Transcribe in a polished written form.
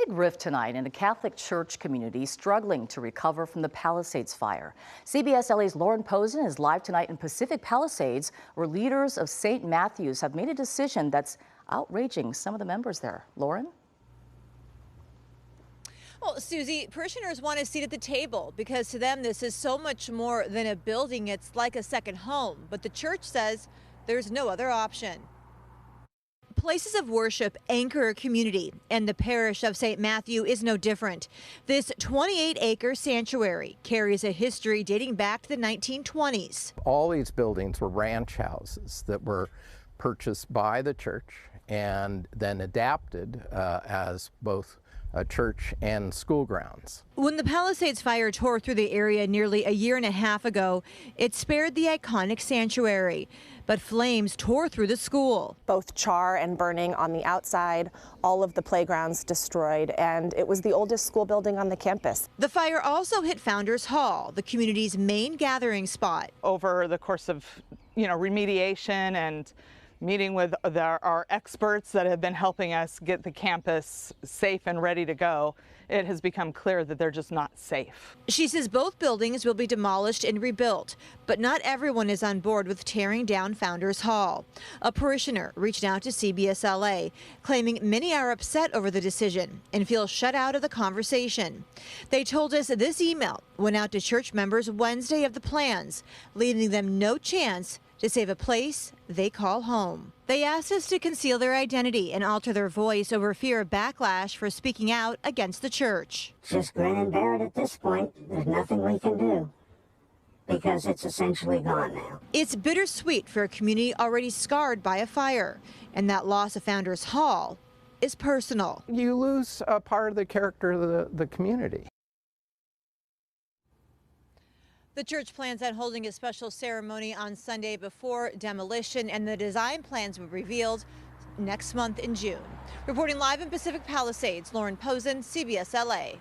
big rift tonight in a Catholic church community struggling to recover from the Palisades Fire. CBS LA's Lauren Pozen is live tonight in Pacific Palisades, where leaders of St. Matthew's have made a decision that's outraging some of the members there. Lauren? Well, Susie, parishioners want a seat at the table because to them this is so much more than a building. It's like a second home. But the church says there's no other option. Places of worship anchor a community, and the parish of St. Matthew is no different. This 28-acre sanctuary carries a history dating back to the 1920s. All these buildings were ranch houses that were purchased by the church and then adapted as both a church and school grounds. When the Palisades Fire tore through the area nearly a year and a half ago, it spared the iconic sanctuary, but flames tore through the school. Both char and burning on the outside, all of the playgrounds destroyed, and it was the oldest school building on the campus. The fire also hit Founders Hall, the community's main gathering spot. Over the course of, remediation and meeting with our experts that have been helping us get the campus safe and ready to go, it has become clear that they're just not safe. She says both buildings will be demolished and rebuilt, but not everyone is on board with tearing down Founders Hall. A parishioner reached out to CBS LA, claiming many are upset over the decision and feel shut out of the conversation. They told us this email went out to church members Wednesday of the plans, leaving them no chance to save a place they call home. They asked us to conceal their identity and alter their voice over fear of backlash for speaking out against the church. Just grin and bear it at this point. There's nothing we can do because it's essentially gone now. It's bittersweet for a community already scarred by a fire, and that loss of Founders Hall is personal. You lose a part of the character of the community. The church plans on holding a special ceremony on Sunday before demolition, and the design plans will be revealed next month in June. Reporting live in Pacific Palisades, Lauren Pozen, CBS LA.